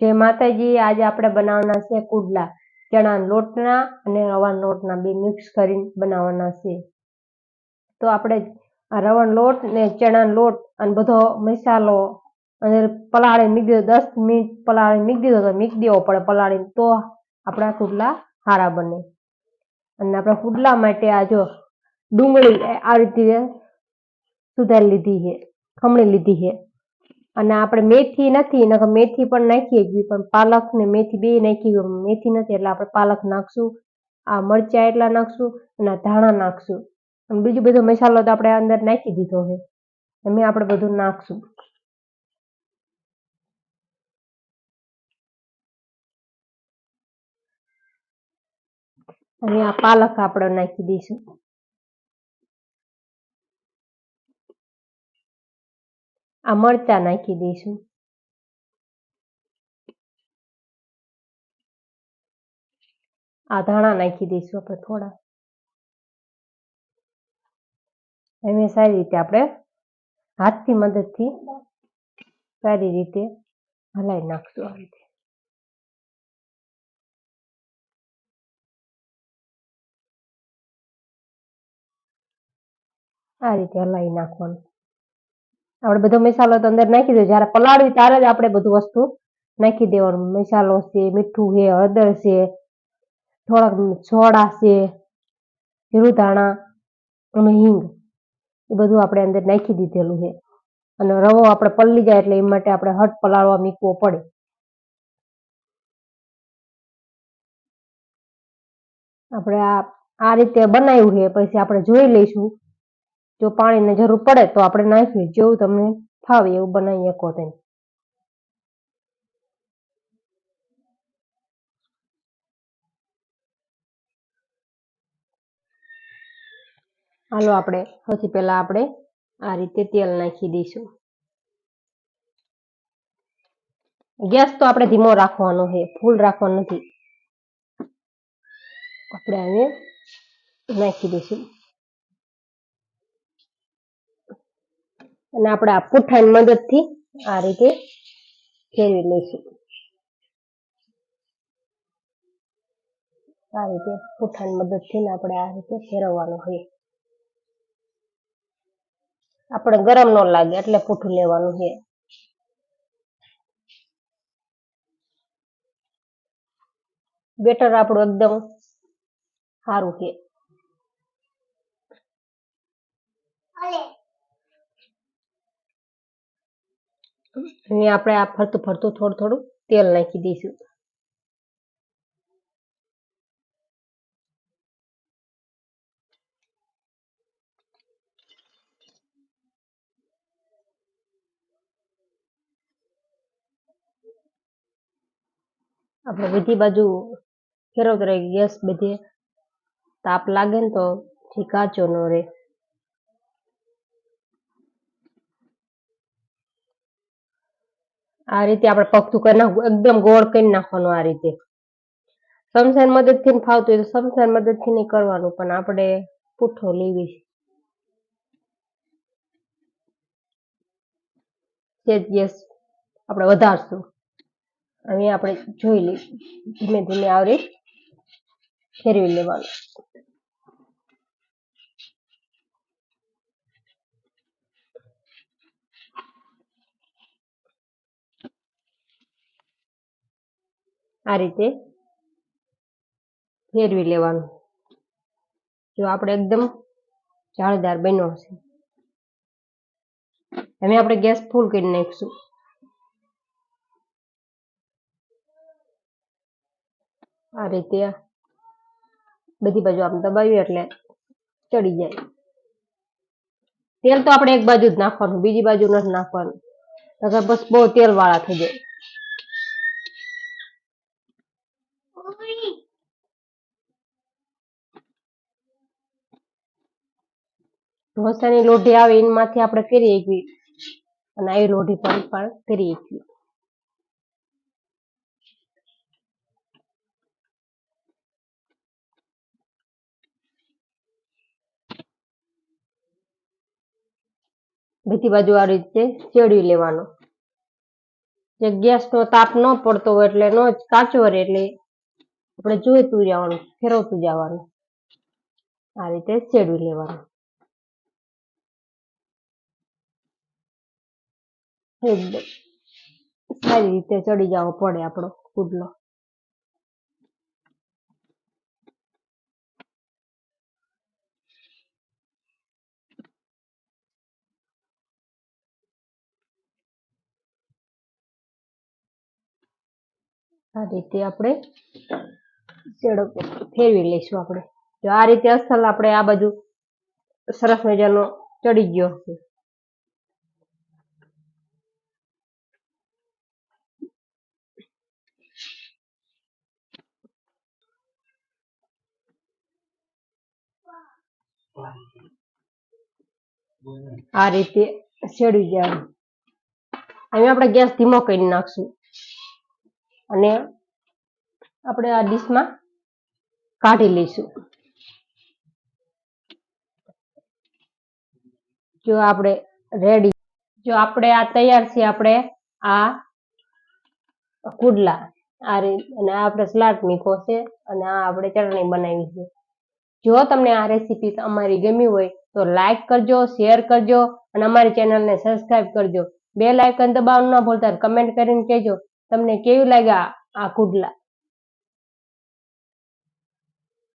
जय माताजी। आज આપણે બનાવવાના છે કુડલા, ચણાના લોટના અને રવાના લોટના બે મિક્સ કરીને બનાવવાના છે। તો આપણે આ રવાનો લોટ ને ચણાનો લોટ અને બધો મસાલો અને પલાળી મૂકી દીધો, 10 મિનિટ પલાળી મૂકી દીધો, તો મૂકી દેવો પડે પલાળીને, તો આપણા કુડલા સારા બને। અને આપણા કુડલા માટે આ જો ડુંગળી આ રીતે સુધારી લીધી છે, ખમણી લીધી છે। અને આપણે મેથી નથી, નકર મેથી પણ નાખીએ છીએ, પણ પાલક ને મેથી બે નાખી, મેથી નથી એટલે આપણે પાલક નાખશું, આ મરચાં એટલા નાખશું અને ધાણા નાખશું, અને બીજો બધો મસાલો તો આપણે અંદર નાખી દીધો છે, એમ આપણે બધું નાખશું। અને આ પાલક આપણે નાખી દઈશું, આ મરચાં નાખી દઈશું, આ ધાણા નાખી દઈશું આપણે થોડા। એમ સારી રીતે આપણે હાથની મદદથી સારી રીતે હલાવી નાખશું। આ રીતે હલાવી નાખવાનું। આપણે બધો મસાલો તો અંદર નાખી દો, જ્યારે પલાળવી ત્યારે જ આપણે બધું વસ્તુ નાખી દેવાનું। મસાલો છે, મીઠું છે, હળદર છે, થોડાક સોડા છે, જીરું ધાણા અને હિંગ, એ બધું આપણે અંદર નાખી દીધેલું છે। અને રવો આપણે પલળી જાય એટલે એ માટે આપણે હટ પલાળવા મૂકવો પડે। આપણે આ રીતે બનાવ્યું છે, પછી આપણે જોઈ લઈશું, જો પાણીની જરૂર પડે તો આપણે નાખીએ, જેવું તમને ફાવે એવું બનાવી શકો તેમ। હાલો આપણે સૌથી પહેલા આપણે આ રીતે તેલ નાખી દઈશું। ગેસ તો આપણે ધીમો રાખવાનો છે, ફૂલ રાખવાનો નથી। આપણે હવે નાખી દઈશું અને આપણે આ પુઠ્ઠાની મદદથી આ રીતે ફેરવી લઈશું। આ રીતે પુઠ્ઠાની મદદથી આપણે આ રીતે ફેરવવાનું છે। આપણે ગરમ ન લાગે એટલે પુઠ્ઠું લેવાનું છે। બેટર આપણું એકદમ સારું છે। અને આપણે આ ફરતું ફરતું થોડું થોડું તેલ નાખી દઈશું। આપણે બીજી બાજુ ફેરવતા રહી, ગેસ બધે તાપ લાગે ને તો કાચો ન રહે। આ રીતે આપણે પગતું કરી નાખવું, એકદમ ગોળ કરી નાખવાનું। આ રીતે ચમચાની મદદથી ફાવતું હોય તો ચમચાની મદદથી નહીં કરવાનું, પણ આપણે પુઠ્ઠો લેવી છે, ગેસ આપણે વધારશું। અહીં આપણે જોઈ લઈશું, ધીમે ધીમે આવરી ફેરવી લેવાનું। આ રીતે ફેરવી લેવાનું। જો આપણે એકદમ જાળીદાર બન્યો છે, હવે આપણે ગેસ ફૂલ કરી નાખીશું। આ રીતે બધી બાજુ આપણે દબાવીએ એટલે ચડી જાય। તેલ તો આપણે એક બાજુ જ નાખવાનું, બીજી બાજુ નથી નાખવાનું, નકર બસ બહુ તેલ વાળા થઈ જાય। ઢોસાની લોઢી આવે એમાંથી આપણે કરી શકીએ, અને આવી લોઢી પણ કરી શકીએ। બધી બાજુ આ રીતે ચેડવી લેવાનું। જે ગેસનો તાપ ન પડતો હોય એટલે નો જ કાચો રહે એટલે આપણે જોઈતું જવાનું, ફેરવતું જવાનું, આ રીતે ચેડવી લેવાનું. એકદમ સારી રીતે ચડી જવો પડે આપણો પુડલો. આ રીતે આપણે ફેરવી લઈશું. આપણે જો આ રીતે અસલ આપણે આ બાજુ સરસ મજાનો ચડી ગયો છે. આ રીતે ચડી જાય. અહીંયા આપણે ગેસ ધીમો કરી નાખશું અને આપણે આ ડીશમાં કાઢી લઈશું. જો આપણે રેડી, જો આપણે આ તૈયાર છે, આપણે આ કુડલા આ અને આપણે સલાડ મીઠો છે અને આ આપણે ચટણી બનાવી છે. જો તમને આ રેસીપી અમારી ગમી હોય તો લાઈક કરજો, શેર કરજો અને અમારી ચેનલને સબસ્ક્રાઇબ કરજો. બેલ આઇકન દબાવવાનું ન ભૂલતા. કમેન્ટ કરીને કહેજો તમને કેવું લાગ્યા આ કુડલા.